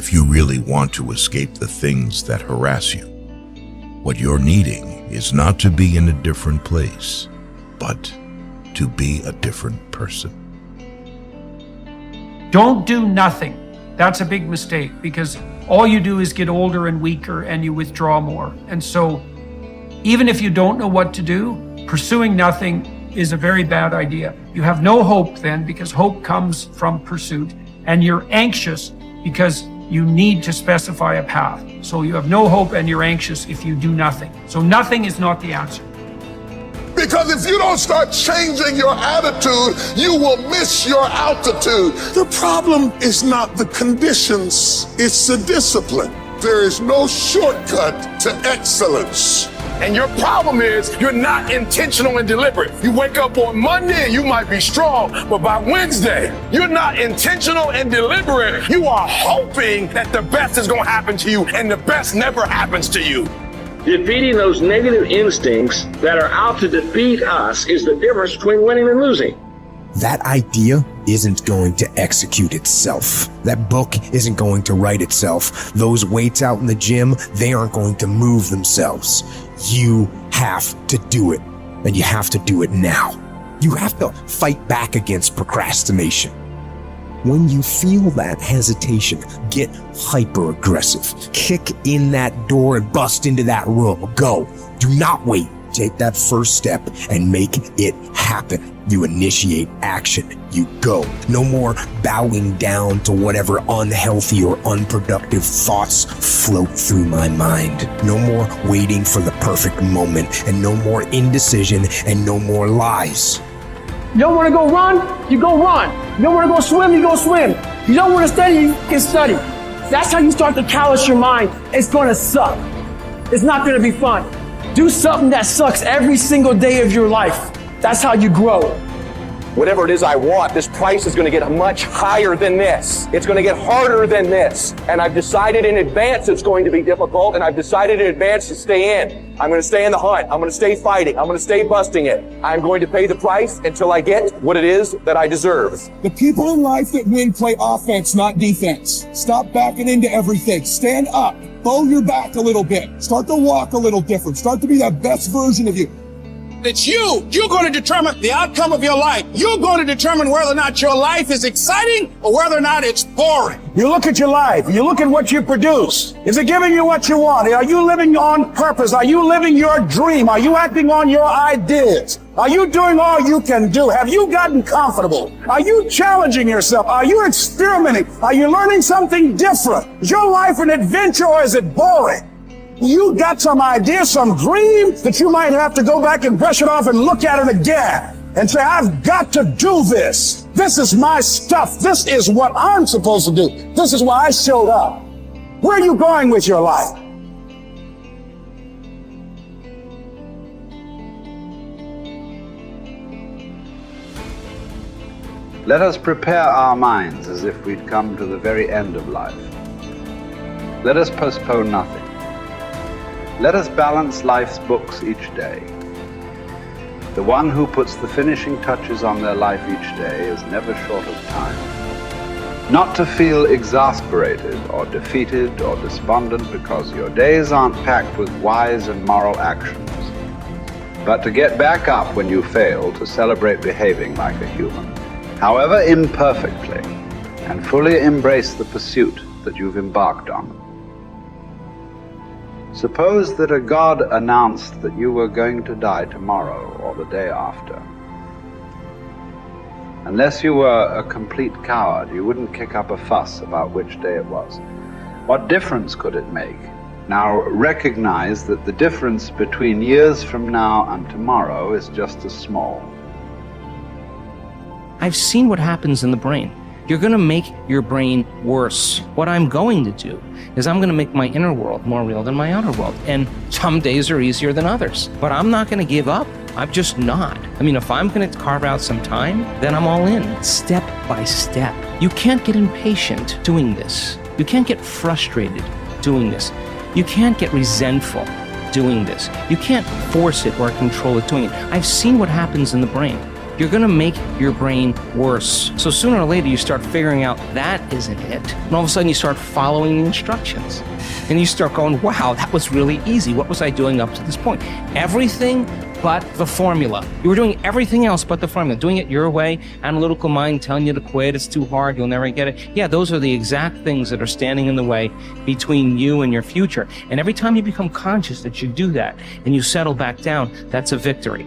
If you really want to escape the things that harass you, what you're needing is not to be in a different place, but to be a different person. Don't do nothing. That's a big mistake, because all you do is get older and weaker and you withdraw more. And so even if you don't know what to do, pursuing nothing is a very bad idea. You have no hope then, because hope comes from pursuit, and you're anxious because you need to specify a path. So you have no hope and you're anxious if you do nothing. So nothing is not the answer. Because if you don't start changing your attitude, you will miss your altitude. The problem is not the conditions, it's the discipline. There is no shortcut to excellence. And your problem is you're not intentional and deliberate. You wake up on Monday and you might be strong, but by Wednesday, you're not intentional and deliberate. You are hoping that the best is going to happen to you, and the best never happens to you. Defeating those negative instincts that are out to defeat us is the difference between winning and losing. That idea isn't going to execute itself. That book isn't going to write itself. Those weights out in the gym, they aren't going to move themselves. You have to do it, and you have to do it now. You have to fight back against procrastination. When you feel that hesitation, get hyper-aggressive. Kick in that door and bust into that room. Go. Do not wait. Take that first step and make it happen. You initiate action. You go. No more bowing down to whatever unhealthy or unproductive thoughts float through my mind. No more waiting for the perfect moment, and no more indecision, and no more lies. You don't want to go run, you go run. You don't want to go swim, you go swim. You don't want to study, you can study. That's how you start to callous your mind. It's going to suck. It's not going to be fun. Do something that sucks every single day of your life. That's how you grow. Whatever it is I want, this price is going to get much higher than this. It's going to get harder than this. And I've decided in advance it's going to be difficult, and I've decided in advance to stay in. I'm going to stay in the hunt. I'm going to stay fighting. I'm going to stay busting it. I'm going to pay the price until I get what it is that I deserve. The people in life that win play offense, not defense. Stop backing into everything. Stand up. Bow your back a little bit. Start to walk a little different. Start to be that best version of you. It's you. You're going to determine the outcome of your life. You're going to determine whether or not your life is exciting or whether or not it's boring. You look at your life. You look at what you produce. Is it giving you what you want? Are you living on purpose? Are you living your dream? Are you acting on your ideas? Are you doing all you can do? Have you gotten comfortable? Are you challenging yourself? Are you experimenting? Are you learning something different? Is your life an adventure, or is it boring? You got some idea, some dream that you might have to go back and brush it off and look at it again and say, I've got to do this. This is my stuff. This is what I'm supposed to do. This is why I showed up. Where are you going with your life? Let us prepare our minds as if we'd come to the very end of life. Let us postpone nothing. Let us balance life's books each day. The one who puts the finishing touches on their life each day is never short of time. Not to feel exasperated or defeated or despondent because your days aren't packed with wise and moral actions, but to get back up when you fail, to celebrate behaving like a human, however imperfectly, and fully embrace the pursuit that you've embarked on. Suppose that a God announced that you were going to die tomorrow or the day after. Unless you were a complete coward, you wouldn't kick up a fuss about which day it was. What difference could it make? Now recognize that the difference between years from now and tomorrow is just as small. I've seen what happens in the brain. You're going to make your brain worse. What I'm going to do is I'm going to make my inner world more real than my outer world. And some days are easier than others. But I'm not going to give up. I'm just not. I mean, if I'm going to carve out some time, then I'm all in, step by step. You can't get impatient doing this. You can't get frustrated doing this. You can't get resentful doing this. You can't force it or control it doing it. I've seen what happens in the brain. you're going to make your brain worse. So sooner or later, you start figuring out that isn't it. And all of a sudden, you start following the instructions. And you start going, wow, that was really easy. What was I doing up to this point? Everything but the formula. You were doing everything else but the formula. Doing it your way, analytical mind telling you to quit, it's too hard, you'll never get it. Yeah, those are the exact things that are standing in the way between you and your future. And every time you become conscious that you do that and you settle back down, that's a victory.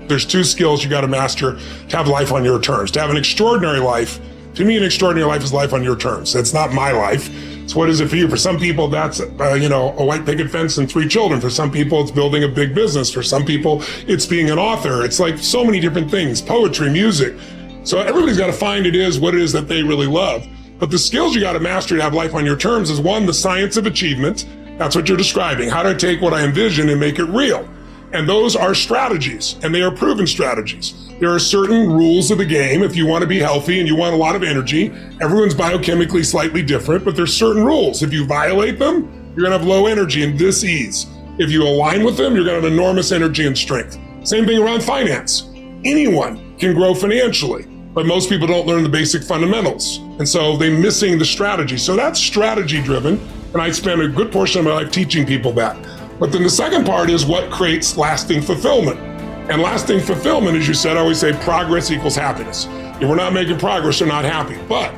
There's two skills you got to master to have life on your terms. To have an extraordinary life, to me, an extraordinary life is life on your terms. That's not my life. So what is it for you? For some people, that's, a white picket fence and 3 children. For some people, it's building a big business. For some people, it's being an author. It's like so many different things, poetry, music. So everybody's got to find what it is that they really love. But the skills you got to master to have life on your terms is one, the science of achievement. That's what you're describing. How do I take what I envision and make it real? And those are strategies, and they are proven strategies. There are certain rules of the game. If you want to be healthy and you want a lot of energy, everyone's biochemically slightly different, but there's certain rules. If you violate them, you're going to have low energy and dis-ease. If you align with them, you're going to have enormous energy and strength. Same thing around finance. Anyone can grow financially, but most people don't learn the basic fundamentals. And so they're missing the strategy. So that's strategy driven. And I spend a good portion of my life teaching people that. But then the second part is what creates lasting fulfillment. And lasting fulfillment, as you said, I always say progress equals happiness. If we're not making progress, we're not happy. But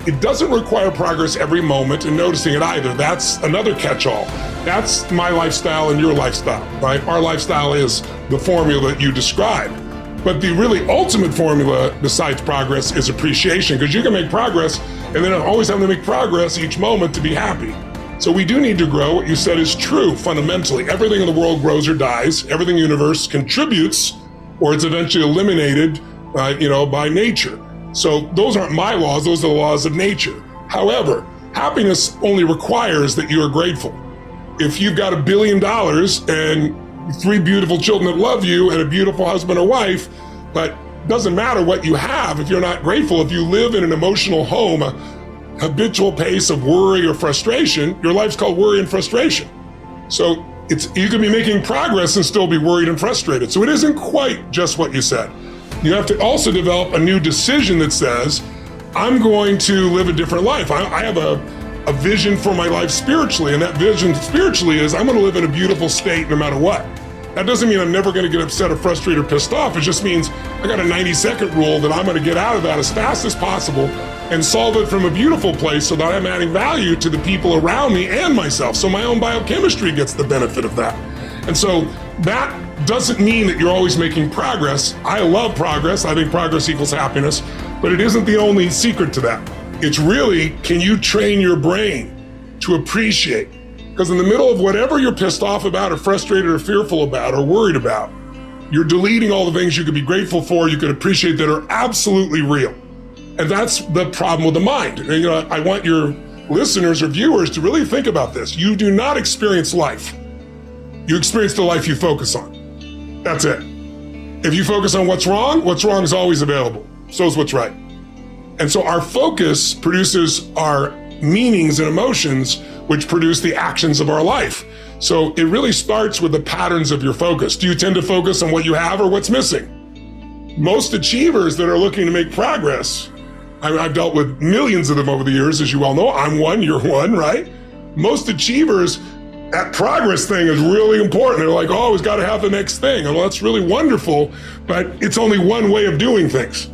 it doesn't require progress every moment and noticing it either. That's another catch-all. That's my lifestyle and your lifestyle, right? Our lifestyle is the formula that you described. But the really ultimate formula besides progress is appreciation, because you can make progress and then always have to make progress each moment to be happy. So we do need to grow. What you said is true fundamentally. Everything in the world grows or dies. Everything in the universe contributes or it's eventually eliminated by nature. So those aren't my laws, those are the laws of nature. However, happiness only requires that you are grateful. If you've got $1 billion and 3 beautiful children that love you and a beautiful husband or wife, but it doesn't matter what you have if you're not grateful. If you live in an emotional home, habitual pace of worry or frustration, your life's called worry and frustration. So you could be making progress and still be worried and frustrated. So it isn't quite just what you said. You have to also develop a new decision that says, I'm going to live a different life. I have a vision for my life spiritually, and that vision spiritually is I'm going to live in a beautiful state no matter what. That doesn't mean I'm never going to get upset or frustrated or pissed off. It just means I got a 90-second rule that I'm going to get out of that as fast as possible and solve it from a beautiful place so that I'm adding value to the people around me and myself. So my own biochemistry gets the benefit of that. And so that doesn't mean that you're always making progress. I love progress. I think progress equals happiness, but it isn't the only secret to that. It's really, can you train your brain to appreciate? Because in the middle of whatever you're pissed off about or frustrated or fearful about or worried about, you're deleting all the things you could be grateful for, you could appreciate that are absolutely real. And that's the problem with the mind. And, I want your listeners or viewers to really think about this. You do not experience life. You experience the life you focus on. That's it. If you focus on what's wrong is always available. So is what's right. And so our focus produces our meanings and emotions, which produce the actions of our life. So it really starts with the patterns of your focus. Do you tend to focus on what you have or what's missing? Most achievers that are looking to make progress, I've dealt with millions of them over the years, as you all know. I'm one, you're one, right? Most achievers, that progress thing is really important. They're like, oh, we've got to have the next thing. Well, that's really wonderful, but it's only one way of doing things.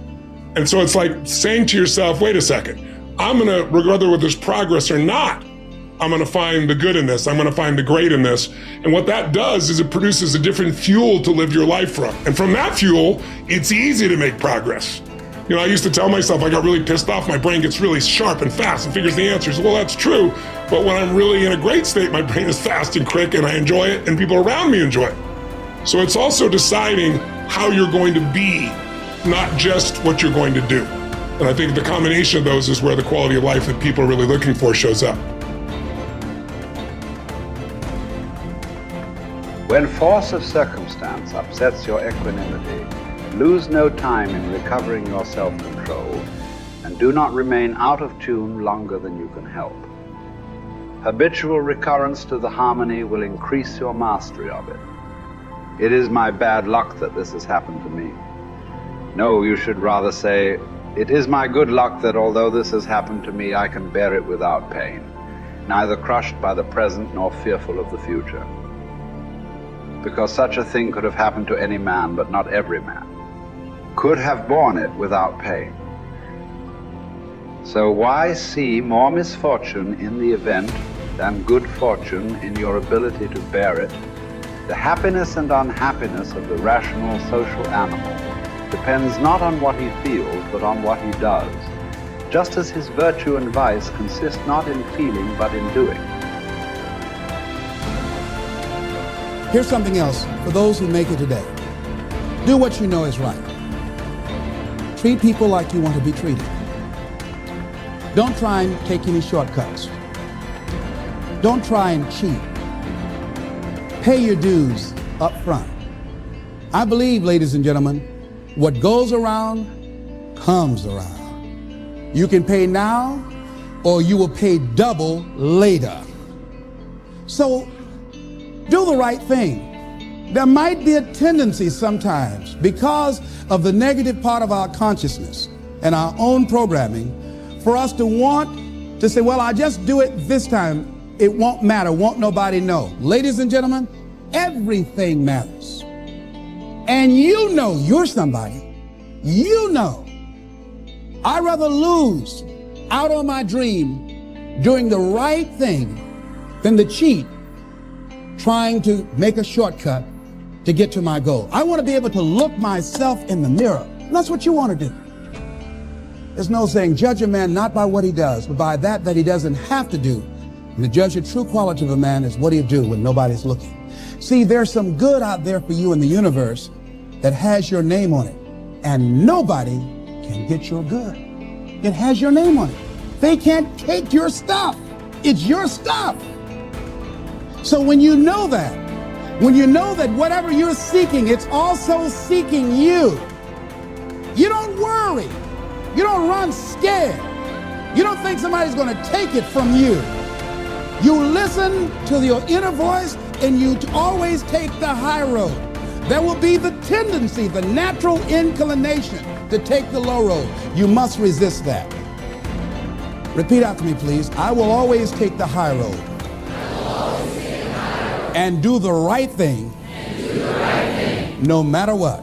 And so it's like saying to yourself, wait a second, I'm going to, whether there's progress or not, I'm going to find the good in this. I'm going to find the great in this. And what that does is it produces a different fuel to live your life from. And from that fuel, it's easy to make progress. I used to tell myself I got really pissed off, my brain gets really sharp and fast and figures the answers. Well, that's true. But when I'm really in a great state, my brain is fast and quick and I enjoy it and people around me enjoy it. So it's also deciding how you're going to be, not just what you're going to do. And I think the combination of those is where the quality of life that people are really looking for shows up. When force of circumstance upsets your equanimity, lose no time in recovering your self-control, and do not remain out of tune longer than you can help. Habitual recurrence to the harmony will increase your mastery of it. It is my bad luck that this has happened to me. No, you should rather say, it is my good luck that although this has happened to me, I can bear it without pain, neither crushed by the present nor fearful of the future. Because such a thing could have happened to any man, but not every man could have borne it without pain. So why see more misfortune in the event than good fortune in your ability to bear it? The happiness and unhappiness of the rational social animal depends not on what he feels, but on what he does, just as his virtue and vice consist not in feeling, but in doing. Here's something else for those who make it today. Do what you know is right. Treat people like you want to be treated. Don't try and take any shortcuts. Don't try and cheat. Pay your dues up front. I believe, ladies and gentlemen, what goes around comes around. You can pay now or you will pay double later. So do the right thing. There might be a tendency sometimes, because of the negative part of our consciousness and our own programming, for us to want to say, well, I'll just do it this time. It won't matter, won't nobody know. Ladies and gentlemen, everything matters. And you know you're somebody. You know. I'd rather lose out on my dream doing the right thing than to cheat trying to make a shortcut to get to my goal. I want to be able to look myself in the mirror. And that's what you want to do. There's no saying, judge a man not by what he does, but by that he doesn't have to do. And to judge the true quality of a man is what he'll do when nobody's looking. See, there's some good out there for you in the universe that has your name on it. And nobody can get your good. It has your name on it. They can't take your stuff. It's your stuff. So when you know that whatever you're seeking, it's also seeking you. You don't worry. You don't run scared. You don't think somebody's going to take it from you. You listen to your inner voice and you always take the high road. There will be the tendency, the natural inclination to take the low road. You must resist that. Repeat after me, please. I will always take the high road. And do the right thing. No matter what.